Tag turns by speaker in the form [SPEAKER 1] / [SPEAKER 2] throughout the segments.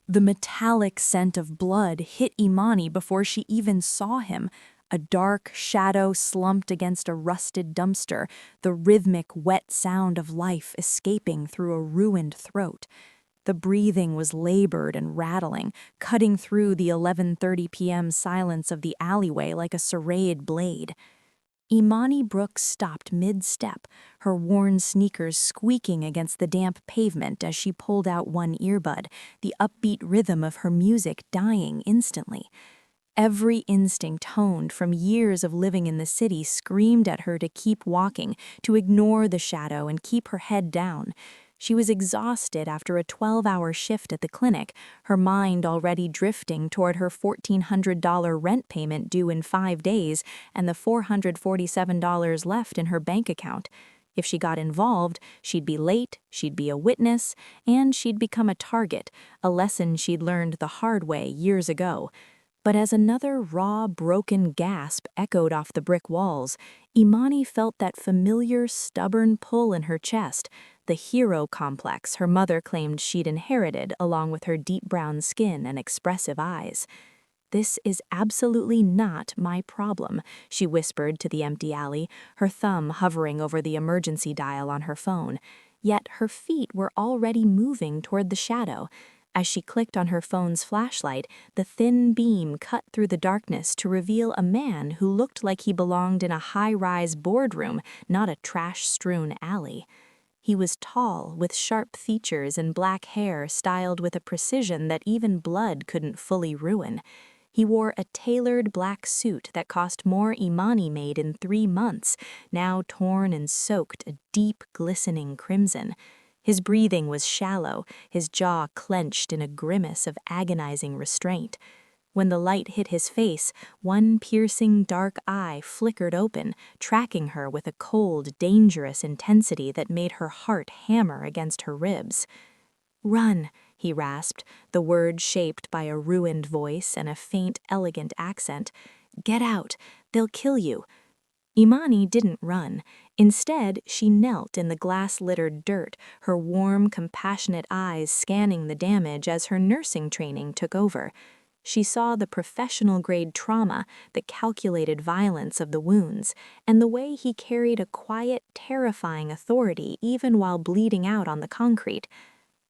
[SPEAKER 1] The metallic scent of blood hit Imani before she even saw him. A dark shadow slumped against a rusted dumpster, the rhythmic, wet sound of life escaping through a ruined throat. The breathing was labored and rattling, cutting through the 11:30 p.m. silence of the alleyway like a serrated blade. Imani Brooks stopped mid-step, her worn sneakers squeaking against the damp pavement as she pulled out one earbud, the upbeat rhythm of her music dying instantly. Every instinct honed from years of living in the city screamed at her to keep walking, to ignore the shadow and keep her head down. She was exhausted after a 12-hour shift at the clinic, her mind already drifting toward her $1,400 rent payment due in 5 days and the $447 left in her bank account. If she got involved, she'd be late, she'd be a witness, and she'd become a target, a lesson she'd learned the hard way years ago. But as another raw, broken gasp echoed off the brick walls, Imani felt that familiar, stubborn pull in her chest, the hero complex her mother claimed she'd inherited along with her deep brown skin and expressive eyes. "This is absolutely not my problem," she whispered to the empty alley, her thumb hovering over the emergency dial on her phone. Yet her feet were already moving toward the shadow. As she clicked on her phone's flashlight, the thin beam cut through the darkness to reveal a man who looked like he belonged in a high-rise boardroom, not a trash-strewn alley. He was tall, with sharp features and black hair styled with a precision that even blood couldn't fully ruin. He wore a tailored black suit that cost more Imani made in 3 months, now torn and soaked a deep, glistening crimson. His breathing was shallow, his jaw clenched in a grimace of agonizing restraint. When the light hit his face, one piercing dark eye flickered open, tracking her with a cold, dangerous intensity that made her heart hammer against her ribs. "Run," he rasped, the word shaped by a ruined voice and a faint, elegant accent. "Get out. They'll kill you." Imani didn't run. Instead, she knelt in the glass-littered dirt, her warm, compassionate eyes scanning the damage as her nursing training took over. She saw the professional-grade trauma, the calculated violence of the wounds, and the way he carried a quiet, terrifying authority even while bleeding out on the concrete.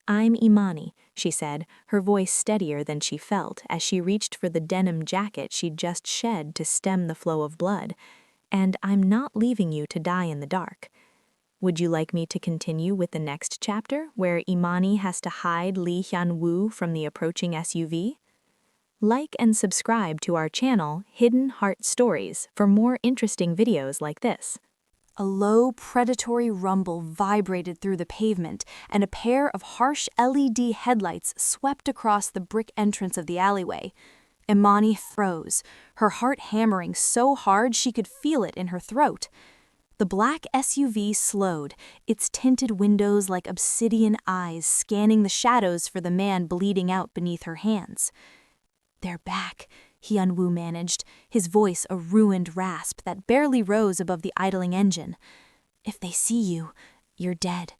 [SPEAKER 1] "I'm Imani," she said, her voice steadier than she felt as she reached for the denim jacket she'd just shed to stem the flow of blood. "And I'm not leaving you to die in the dark." Would you like me to continue with the next chapter, where Imani has to hide Lee Hyun-Woo from the approaching SUV? Like and subscribe to our channel, Hidden Heart Stories, for more interesting videos like this. A low, predatory rumble vibrated through the pavement, and a pair of harsh LED headlights swept across the brick entrance of the alleyway. Imani froze, her heart hammering so hard she could feel it in her throat. The black SUV slowed, its tinted windows like obsidian eyes scanning the shadows for the man bleeding out beneath her hands. "They're back," Hyun-Woo managed, his voice a ruined rasp that barely rose above the idling engine. "If they see you, you're dead."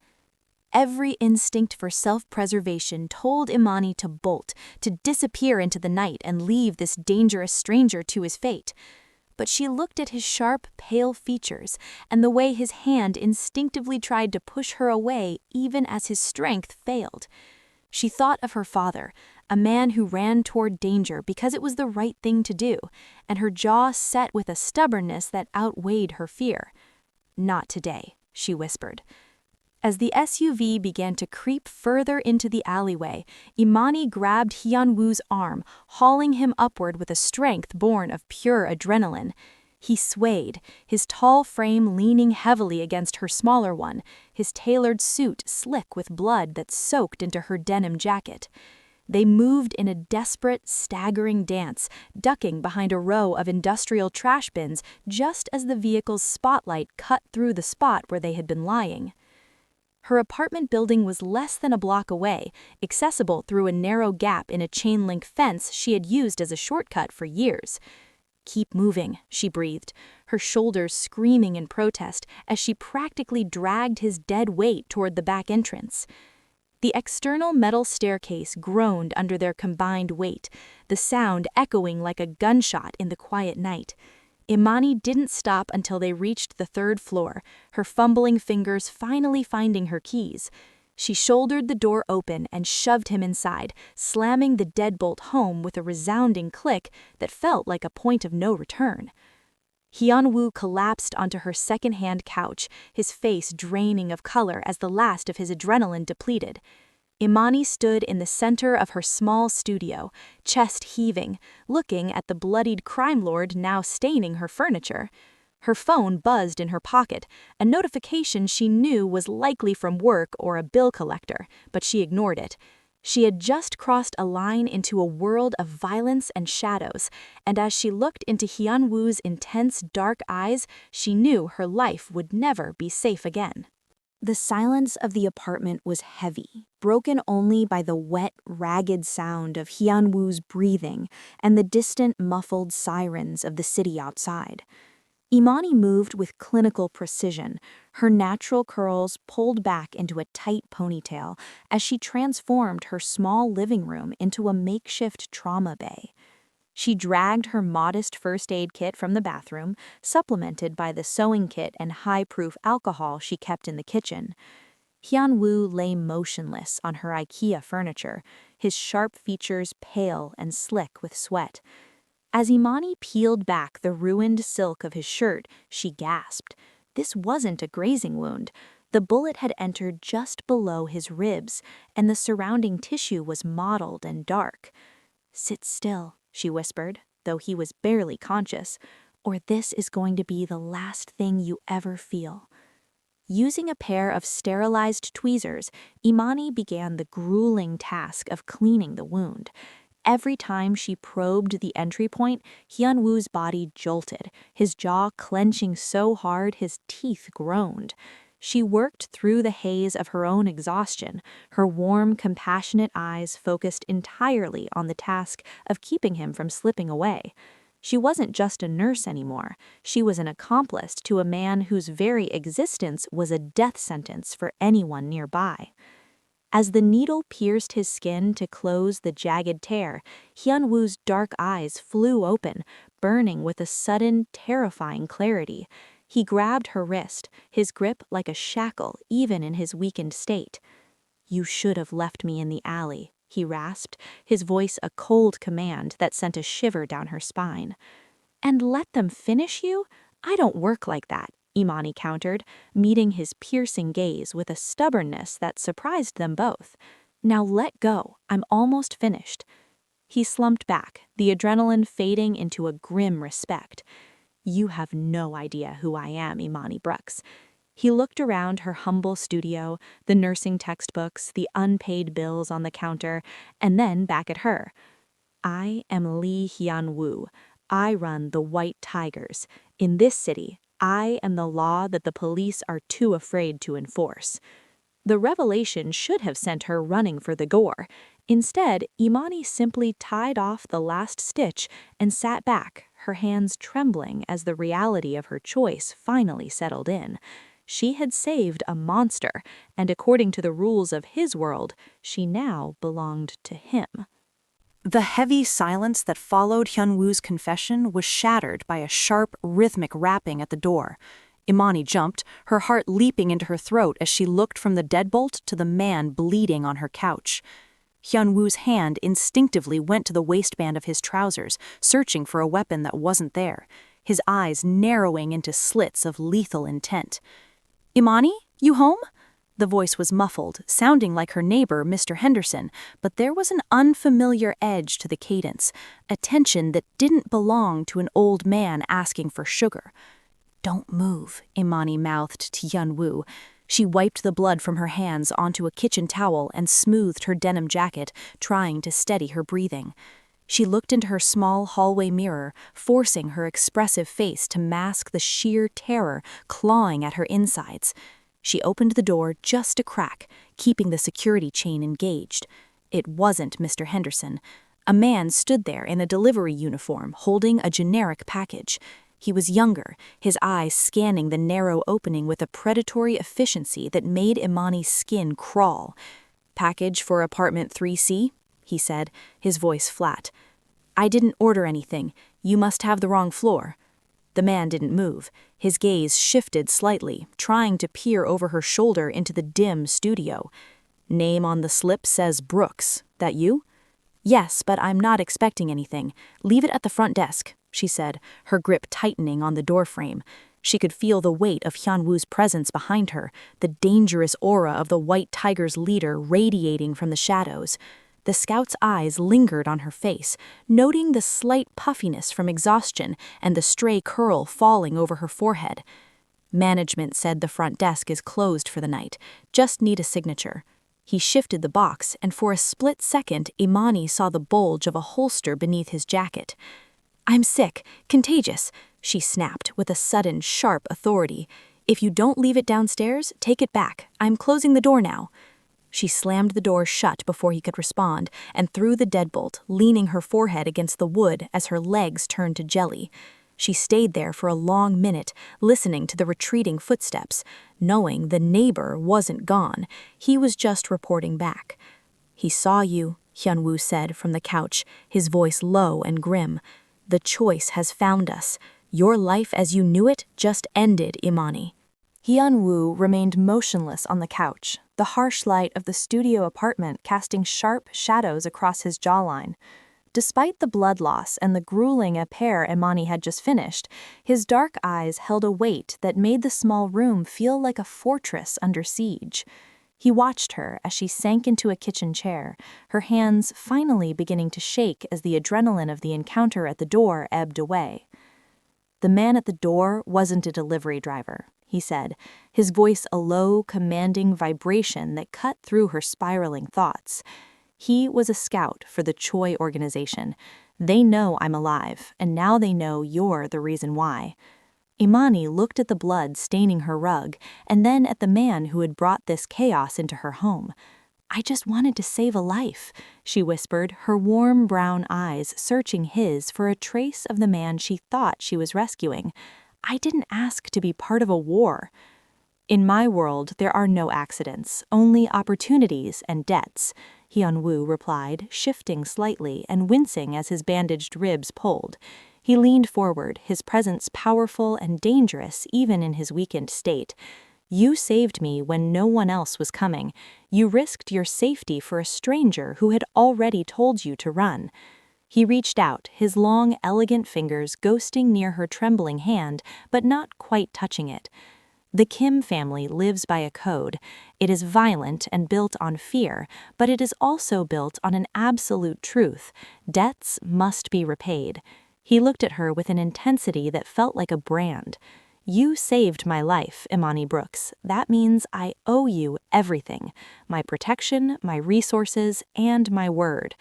[SPEAKER 1] Every instinct for self-preservation told Imani to bolt, to disappear into the night and leave this dangerous stranger to his fate. But she looked at his sharp, pale features and the way his hand instinctively tried to push her away even as his strength failed. She thought of her father, a man who ran toward danger because it was the right thing to do, and her jaw set with a stubbornness that outweighed her fear. "Not today," she whispered. As the SUV began to creep further into the alleyway, Imani grabbed Hyun-Woo's arm, hauling him upward with a strength born of pure adrenaline. He swayed, his tall frame leaning heavily against her smaller one, his tailored suit slick with blood that soaked into her denim jacket. They moved in a desperate, staggering dance, ducking behind a row of industrial trash bins just as the vehicle's spotlight cut through the spot where they had been lying. Her apartment building was less than a block away, accessible through a narrow gap in a chain-link fence she had used as a shortcut for years. "Keep moving," she breathed, her shoulders screaming in protest as she practically dragged his dead weight toward the back entrance. The external metal staircase groaned under their combined weight, the sound echoing like a gunshot in the quiet night. Imani didn't stop until they reached the third floor, her fumbling fingers finally finding her keys. She shouldered the door open and shoved him inside, slamming the deadbolt home with a resounding click that felt like a point of no return. Hyun-Woo collapsed onto her second-hand couch, his face draining of color as the last of his adrenaline depleted. Imani stood in the center of her small studio, chest heaving, looking at the bloodied crime lord now staining her furniture. Her phone buzzed in her pocket, a notification she knew was likely from work or a bill collector, but she ignored it. She had just crossed a line into a world of violence and shadows, and as she looked into Hyun-Woo's intense dark eyes, she knew her life would never be safe again. The silence of the apartment was heavy, broken only by the wet, ragged sound of Hyun-Woo's breathing and the distant, muffled sirens of the city outside. Imani moved with clinical precision, her natural curls pulled back into a tight ponytail as she transformed her small living room into a makeshift trauma bay. She dragged her modest first aid kit from the bathroom, supplemented by the sewing kit and high-proof alcohol she kept in the kitchen. Hyun-Woo lay motionless on her IKEA furniture, his sharp features pale and slick with sweat. As Imani peeled back the ruined silk of his shirt, she gasped. This wasn't a grazing wound. The bullet had entered just below his ribs, and the surrounding tissue was mottled and dark. "Sit still," she whispered, though he was barely conscious, "or this is going to be the last thing you ever feel." Using a pair of sterilized tweezers, Imani began the grueling task of cleaning the wound. Every time she probed the entry point, Hyun-Woo's body jolted, his jaw clenching so hard his teeth groaned. She worked through the haze of her own exhaustion, her warm, compassionate eyes focused entirely on the task of keeping him from slipping away. She wasn't just a nurse anymore. She was an accomplice to a man whose very existence was a death sentence for anyone nearby. As the needle pierced his skin to close the jagged tear, Hyun-Woo's dark eyes flew open, burning with a sudden, terrifying clarity. He grabbed her wrist, his grip like a shackle even in his weakened state. "You should have left me in the alley," he rasped, his voice a cold command that sent a shiver down her spine. "And let them finish you? I don't work like that," Imani countered, meeting his piercing gaze with a stubbornness that surprised them both. "Now let go, I'm almost finished." He slumped back, the adrenaline fading into a grim respect. "You have no idea who I am, Imani Brooks." He looked around her humble studio, the nursing textbooks, the unpaid bills on the counter, and then back at her. "I am Lee Hyun-Woo. I run the White Tigers. In this city, I am the law that the police are too afraid to enforce." The revelation should have sent her running for the gore. Instead, Imani simply tied off the last stitch and sat back, her hands trembling as the reality of her choice finally settled in. She had saved a monster, and according to the rules of his world, she now belonged to him. The heavy silence that followed Hyun-Woo's confession was shattered by a sharp, rhythmic rapping at the door. Imani jumped, her heart leaping into her throat as she looked from the deadbolt to the man bleeding on her couch. Hyun-Woo's hand instinctively went to the waistband of his trousers, searching for a weapon that wasn't there, his eyes narrowing into slits of lethal intent. "Imani, you home?" The voice was muffled, sounding like her neighbor, Mr. Henderson, but there was an unfamiliar edge to the cadence, a tension that didn't belong to an old man asking for sugar. "Don't move," Imani mouthed to Hyun-Woo. She wiped the blood from her hands onto a kitchen towel and smoothed her denim jacket, trying to steady her breathing. She looked into her small hallway mirror, forcing her expressive face to mask the sheer terror clawing at her insides. She opened the door just a crack, keeping the security chain engaged. It wasn't Mr. Henderson. A man stood there in a delivery uniform, holding a generic package. He was younger, his eyes scanning the narrow opening with a predatory efficiency that made Imani's skin crawl. Package for apartment 3C, he said, his voice flat. I didn't order anything. You must have the wrong floor. The man didn't move. His gaze shifted slightly, trying to peer over her shoulder into the dim studio. Name on the slip says Brooks. That you? Yes, but I'm not expecting anything. Leave it at the front desk, she said, her grip tightening on the doorframe. She could feel the weight of Hyun-Woo's presence behind her, the dangerous aura of the White Tiger's leader radiating from the shadows. The scout's eyes lingered on her face, noting the slight puffiness from exhaustion and the stray curl falling over her forehead. Management said the front desk is closed for the night. Just need a signature. He shifted the box, and for a split second, Imani saw the bulge of a holster beneath his jacket. I'm sick, contagious, she snapped with a sudden, sharp authority. If you don't leave it downstairs, take it back. I'm closing the door now. She slammed the door shut before he could respond and threw the deadbolt, leaning her forehead against the wood as her legs turned to jelly. She stayed there for a long minute, listening to the retreating footsteps, knowing the neighbor wasn't gone. He was just reporting back. He saw you, Hyun-Woo said from the couch, his voice low and grim. The choice has found us. Your life as you knew it just ended, Imani. Hyun-Woo remained motionless on the couch, the harsh light of the studio apartment casting sharp shadows across his jawline. Despite the blood loss and the grueling affair Imani had just finished, his dark eyes held a weight that made the small room feel like a fortress under siege. He watched her as she sank into a kitchen chair, her hands finally beginning to shake as the adrenaline of the encounter at the door ebbed away. The man at the door wasn't a delivery driver, he said, his voice a low, commanding vibration that cut through her spiraling thoughts. He was a scout for the Choi organization. They know I'm alive, and now they know you're the reason why. Imani looked at the blood staining her rug, and then at the man who had brought this chaos into her home. I just wanted to save a life, she whispered, her warm brown eyes searching his for a trace of the man she thought she was rescuing. I didn't ask to be part of a war. In my world, there are no accidents, only opportunities and debts, Hyun-Woo replied, shifting slightly and wincing as his bandaged ribs pulled. He leaned forward, his presence powerful and dangerous even in his weakened state. You saved me when no one else was coming. You risked your safety for a stranger who had already told you to run. He reached out, his long, elegant fingers ghosting near her trembling hand, but not quite touching it. The Kim family lives by a code. It is violent and built on fear, but it is also built on an absolute truth. Debts must be repaid. He looked at her with an intensity that felt like a brand. You saved my life, Imani Brooks. That means I owe you everything. My protection, my resources, and my word.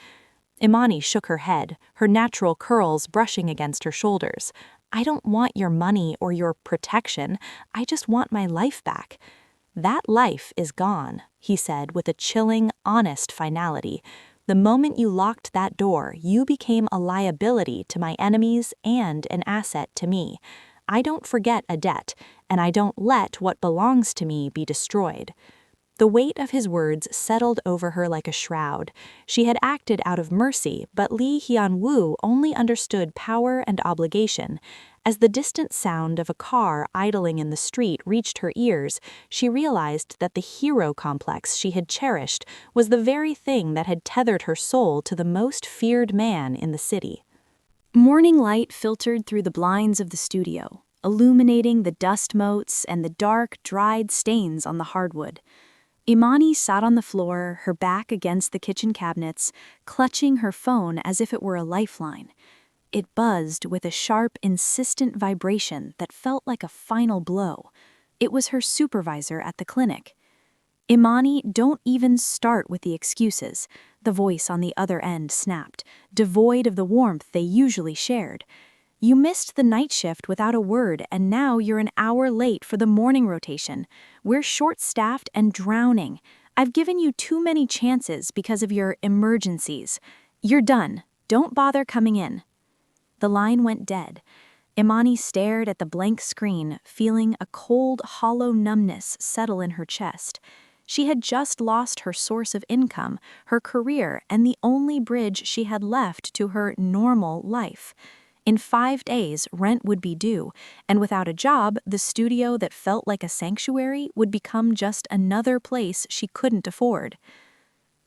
[SPEAKER 1] Imani shook her head, her natural curls brushing against her shoulders. I don't want your money or your protection. I just want my life back. That life is gone, he said with a chilling, honest finality. The moment you locked that door, you became a liability to my enemies and an asset to me. I don't forget a debt, and I don't let what belongs to me be destroyed. The weight of his words settled over her like a shroud. She had acted out of mercy, but Lee Hyun-Woo only understood power and obligation. As the distant sound of a car idling in the street reached her ears, she realized that the hero complex she had cherished was the very thing that had tethered her soul to the most feared man in the city. Morning light filtered through the blinds of the studio, illuminating the dust motes and the dark, dried stains on the hardwood. Imani sat on the floor, her back against the kitchen cabinets, clutching her phone as if it were a lifeline. It buzzed with a sharp, insistent vibration that felt like a final blow. It was her supervisor at the clinic. Imani, don't even start with the excuses, the voice on the other end snapped, devoid of the warmth they usually shared. You missed the night shift without a word, and now you're an hour late for the morning rotation. We're short-staffed and drowning. I've given you too many chances because of your emergencies. You're done. Don't bother coming in. The line went dead. Imani stared at the blank screen, feeling a cold, hollow numbness settle in her chest. She had just lost her source of income, her career, and the only bridge she had left to her normal life. In 5 days, rent would be due, and without a job, the studio that felt like a sanctuary would become just another place she couldn't afford.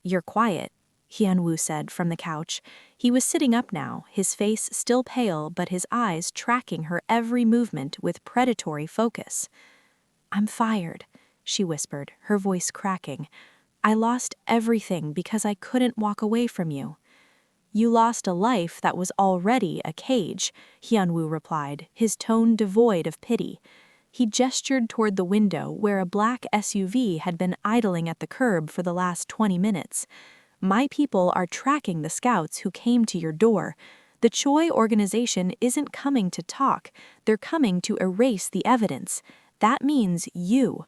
[SPEAKER 1] "You're quiet," Hyun-Woo said from the couch. He was sitting up now, his face still pale but his eyes tracking her every movement with predatory focus. "I'm fired," she whispered, her voice cracking. "I lost everything because I couldn't walk away from you." "You lost a life that was already a cage," Hyun-Woo replied, his tone devoid of pity. He gestured toward the window where a black SUV had been idling at the curb for the last 20 minutes. "My people are tracking the scouts who came to your door. The Choi organization isn't coming to talk, they're coming to erase the evidence. That means you."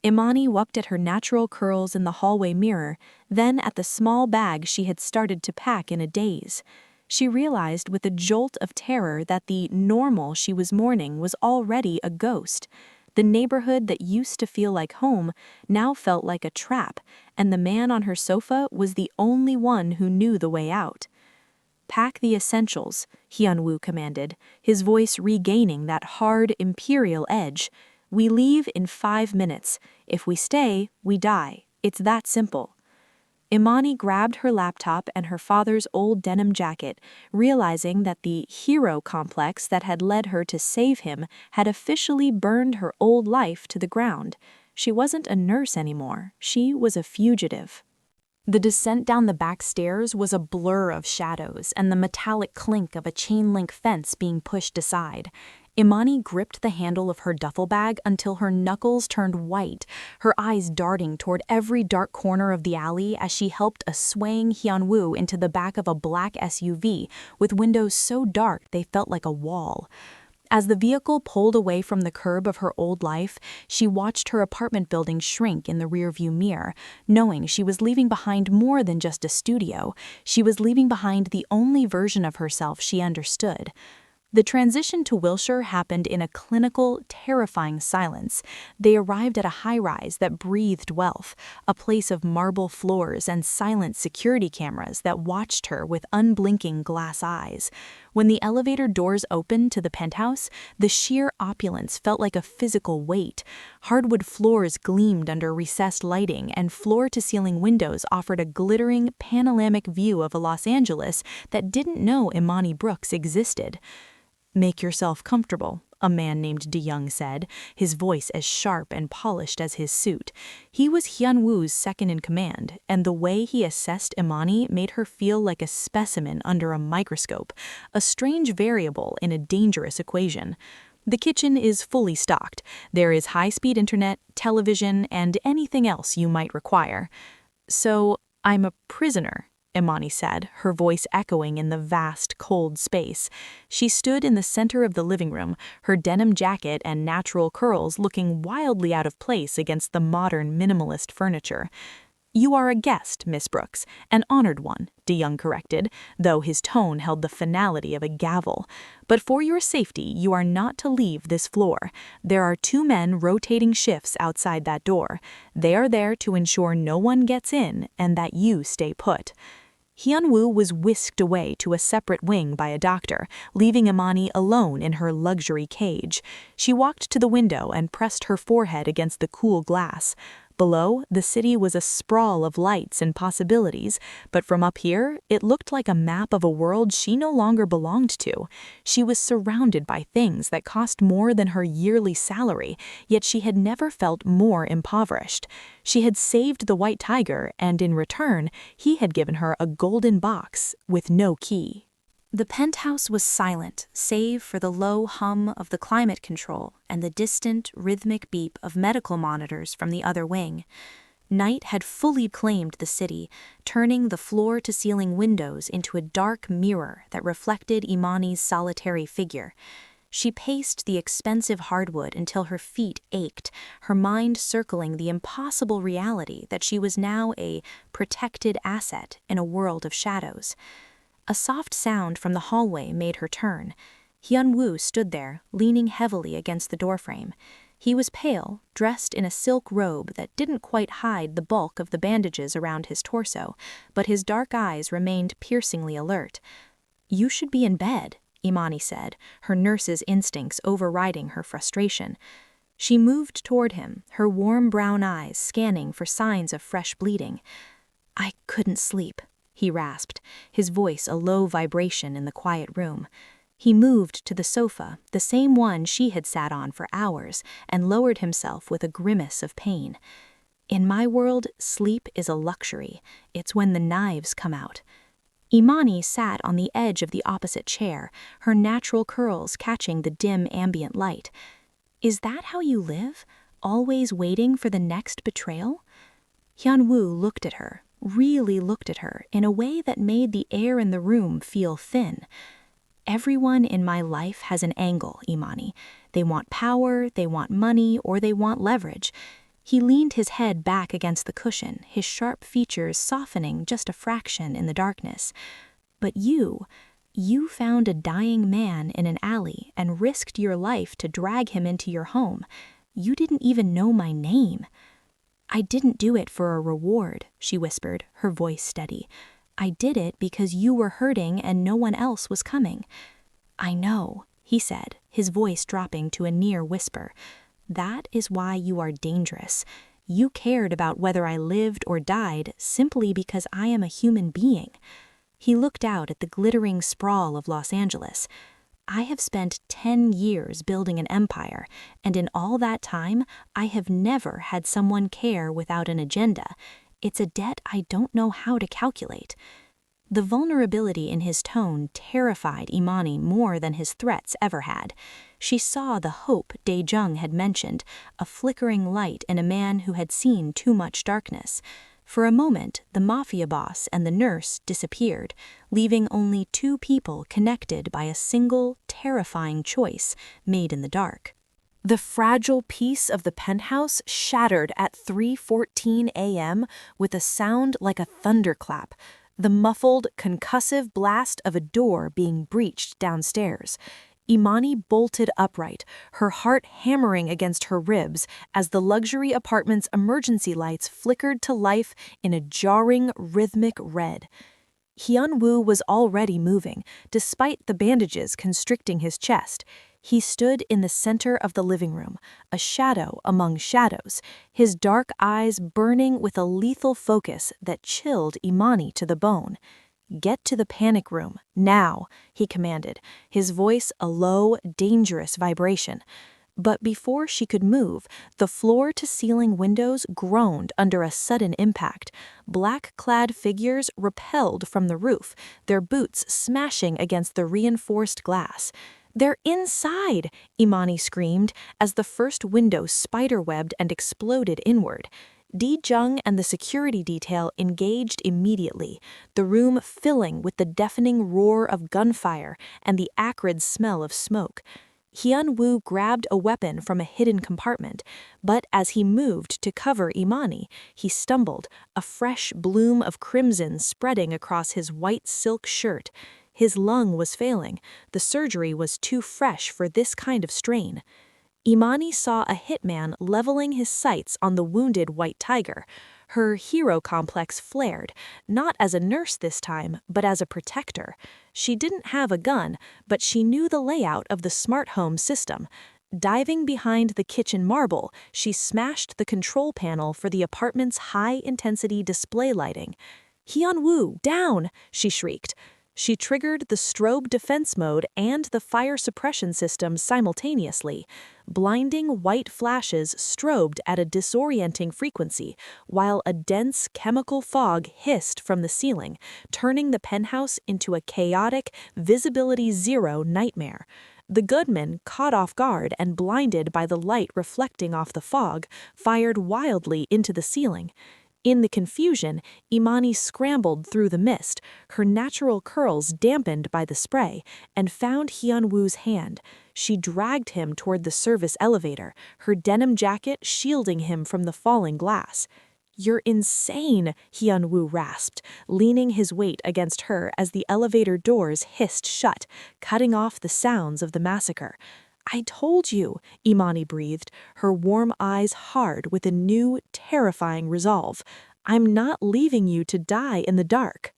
[SPEAKER 1] Imani walked at her natural curls in the hallway mirror, then at the small bag she had started to pack in a daze. She realized with a jolt of terror that the normal she was mourning was already a ghost. The neighborhood that used to feel like home now felt like a trap, and the man on her sofa was the only one who knew the way out. "Pack the essentials," Hyun-Woo commanded, his voice regaining that hard, imperial edge. "We leave in 5 minutes. If we stay, we die. It's that simple." Imani grabbed her laptop and her father's old denim jacket, realizing that the hero complex that had led her to save him had officially burned her old life to the ground. She wasn't a nurse anymore. She was a fugitive. The descent down the back stairs was a blur of shadows and the metallic clink of a chain-link fence being pushed aside. Imani gripped the handle of her duffel bag until her knuckles turned white, her eyes darting toward every dark corner of the alley as she helped a swaying Hyun-Woo into the back of a black SUV with windows so dark they felt like a wall. As the vehicle pulled away from the curb of her old life, she watched her apartment building shrink in the rearview mirror, knowing she was leaving behind more than just a studio. She was leaving behind the only version of herself she understood. The transition to Wilshire happened in a clinical, terrifying silence. They arrived at a high-rise that breathed wealth, a place of marble floors and silent security cameras that watched her with unblinking glass eyes. When the elevator doors opened to the penthouse, the sheer opulence felt like a physical weight. Hardwood floors gleamed under recessed lighting, and floor-to-ceiling windows offered a glittering, panoramic view of a Los Angeles that didn't know Imani Brooks existed. "Make yourself comfortable," a man named DeYoung said, his voice as sharp and polished as his suit. He was Hyun-Woo's second-in-command, and the way he assessed Imani made her feel like a specimen under a microscope, a strange variable in a dangerous equation. "The kitchen is fully stocked. There is high-speed internet, television, and anything else you might require." "So, I'm a prisoner," Imani said, her voice echoing in the vast, cold space. She stood in the center of the living room, her denim jacket and natural curls looking wildly out of place against the modern minimalist furniture. "You are a guest, Miss Brooks, an honored one," DeYoung corrected, though his tone held the finality of a gavel. "But for your safety, you are not to leave this floor. There are 2 men rotating shifts outside that door. They are there to ensure no one gets in and that you stay put." Hyun-Woo was whisked away to a separate wing by a doctor, leaving Imani alone in her luxury cage. She walked to the window and pressed her forehead against the cool glass. Below, the city was a sprawl of lights and possibilities, but from up here, it looked like a map of a world she no longer belonged to. She was surrounded by things that cost more than her yearly salary, yet she had never felt more impoverished. She had saved the white tiger, and in return, he had given her a golden box with no key. The penthouse was silent, save for the low hum of the climate control and the distant, rhythmic beep of medical monitors from the other wing. Night had fully claimed the city, turning the floor-to-ceiling windows into a dark mirror that reflected Imani's solitary figure. She paced the expensive hardwood until her feet ached, her mind circling the impossible reality that she was now a protected asset in a world of shadows. A soft sound from the hallway made her turn. Hyun-Woo stood there, leaning heavily against the doorframe. He was pale, dressed in a silk robe that didn't quite hide the bulk of the bandages around his torso, but his dark eyes remained piercingly alert. "You should be in bed," Imani said, her nurse's instincts overriding her frustration. She moved toward him, her warm brown eyes scanning for signs of fresh bleeding. "I couldn't sleep," he rasped, his voice a low vibration in the quiet room. He moved to the sofa, the same one she had sat on for hours, and lowered himself with a grimace of pain. "In my world, sleep is a luxury. It's when the knives come out." Imani sat on the edge of the opposite chair, her natural curls catching the dim ambient light. "Is that how you live? Always waiting for the next betrayal?" Hyun-Woo looked at her, really looked at her, in a way that made the air in the room feel thin. "Everyone in my life has an angle, Imani. They want power, they want money, or they want leverage." He leaned his head back against the cushion, his sharp features softening just a fraction in the darkness. "But you found a dying man in an alley and risked your life to drag him into your home. You didn't even know my name." "I didn't do it for a reward," she whispered, her voice steady. "I did it because you were hurting and no one else was coming." "I know," he said, his voice dropping to a near whisper. "That is why you are dangerous. You cared about whether I lived or died simply because I am a human being." He looked out at the glittering sprawl of Los Angeles. "I have spent 10 years building an empire, and in all that time, I have never had someone care without an agenda. It's a debt I don't know how to calculate." The vulnerability in his tone terrified Imani more than his threats ever had. She saw the hope Dae-jung had mentioned, a flickering light in a man who had seen too much darkness. For a moment, the Mafia boss and the nurse disappeared, leaving only two people connected by a single, terrifying choice made in the dark. The fragile piece of the penthouse shattered at 3:14 a.m. with a sound like a thunderclap, the muffled, concussive blast of a door being breached downstairs. Imani bolted upright, her heart hammering against her ribs as the luxury apartment's emergency lights flickered to life in a jarring, rhythmic red. Hyun-Woo was already moving, despite the bandages constricting his chest. He stood in the center of the living room, a shadow among shadows, his dark eyes burning with a lethal focus that chilled Imani to the bone. "Get to the panic room, now," he commanded, his voice a low, dangerous vibration. But before she could move, the floor-to-ceiling windows groaned under a sudden impact. Black-clad figures repelled from the roof, their boots smashing against the reinforced glass. "They're inside!" Imani screamed as the first window spiderwebbed and exploded inward. Dae-jung and the security detail engaged immediately, the room filling with the deafening roar of gunfire and the acrid smell of smoke. Hyun-Woo grabbed a weapon from a hidden compartment, but as he moved to cover Imani, he stumbled, a fresh bloom of crimson spreading across his white silk shirt. His lung was failing. The surgery was too fresh for this kind of strain. Imani saw a hitman leveling his sights on the wounded white tiger. Her hero complex flared, not as a nurse this time, but as a protector. She didn't have a gun, but she knew the layout of the smart home system. Diving behind the kitchen marble, she smashed the control panel for the apartment's high-intensity display lighting. "Hyun-Woo, down!" she shrieked. She triggered the strobe defense mode and the fire suppression system simultaneously. Blinding white flashes strobed at a disorienting frequency, while a dense chemical fog hissed from the ceiling, turning the penthouse into a chaotic, visibility-zero nightmare. The gunman, caught off guard and blinded by the light reflecting off the fog, fired wildly into the ceiling. In the confusion, Imani scrambled through the mist, her natural curls dampened by the spray, and found Hyun-Woo's hand. She dragged him toward the service elevator, her denim jacket shielding him from the falling glass. "You're insane," Hyun-Woo rasped, leaning his weight against her as the elevator doors hissed shut, cutting off the sounds of the massacre.
[SPEAKER 2] I told you, Imani breathed, her warm eyes hard with a new, terrifying resolve. I'm not leaving you to die in the dark.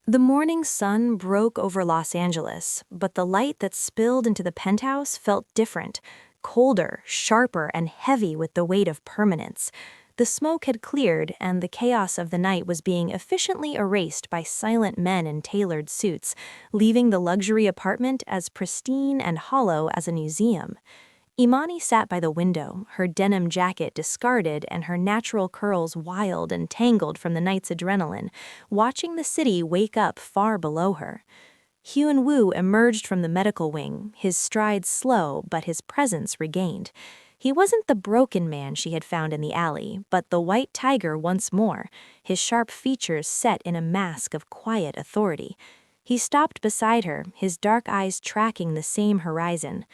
[SPEAKER 1] The morning sun broke over Los Angeles, but the light that spilled into the penthouse felt different, colder, sharper, and heavy with the weight of permanence. The smoke had cleared, and the chaos of the night was being efficiently erased by silent men in tailored suits, leaving the luxury apartment as pristine and hollow as a museum. Imani sat by the window, her denim jacket discarded and her natural curls wild and tangled from the night's adrenaline, watching the city wake up far below her. Hyun-Woo emerged from the medical wing, his stride slow but his presence regained. He wasn't the broken man she had found in the alley, but the white tiger once more, his sharp features set in a mask of quiet authority. He stopped beside her, his dark eyes tracking the same horizon.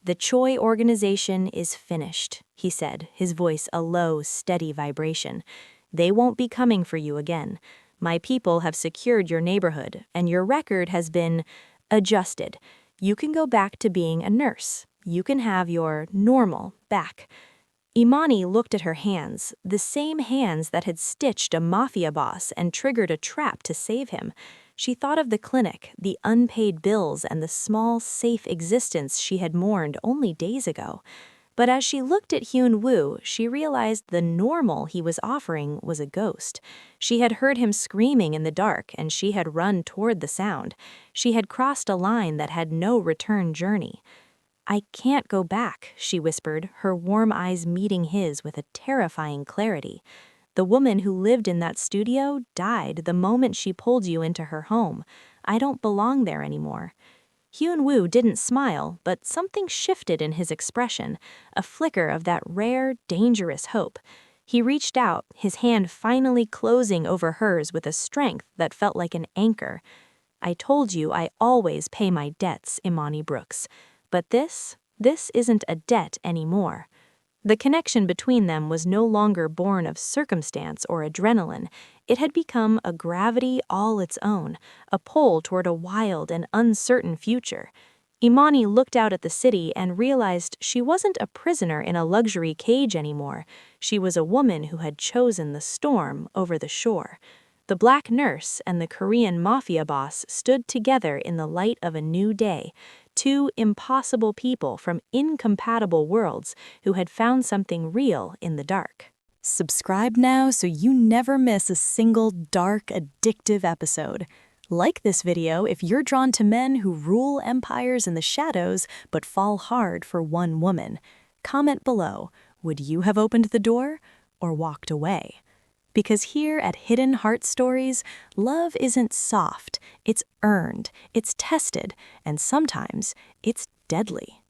[SPEAKER 1] "The Choi organization is finished," he said, his voice a low, steady vibration. "They won't be coming for you again. My people have secured your neighborhood, and your record has been adjusted. You can go back to being a nurse. You can have your normal back." Imani looked at her hands, the same hands that had stitched a mafia boss and triggered a trap to save him. She thought of the clinic, the unpaid bills, and the small, safe existence she had mourned only days ago. But as she looked at Hyun-Woo, she realized the normal he was offering was a ghost. She had heard him screaming in the dark, and she had run toward the sound. She had crossed a line that had no return journey. "I can't go back," she whispered, her warm eyes meeting his with a terrifying clarity. "The woman who lived in that studio died the moment she pulled you into her home. I don't belong there anymore." Hyun-Woo didn't smile, but something shifted in his expression, a flicker of that rare, dangerous hope. He reached out, his hand finally closing over hers with a strength that felt like an anchor. "I told you I always pay my debts, Imani Brooks. But this isn't a debt anymore." The connection between them was no longer born of circumstance or adrenaline. It had become a gravity all its own, a pull toward a wild and uncertain future. Imani looked out at the city and realized she wasn't a prisoner in a luxury cage anymore. She was a woman who had chosen the storm over the shore. The black nurse and the Korean mafia boss stood together in the light of a new day, two impossible people from incompatible worlds who had found something real in the dark.
[SPEAKER 2] Subscribe now so you never miss a single dark, addictive episode. Like this video if you're drawn to men who rule empires in the shadows but fall hard for one woman. Comment below, would you have opened the door or walked away? Because here at Hidden Heart Stories, love isn't soft, it's earned, it's tested, and sometimes it's deadly.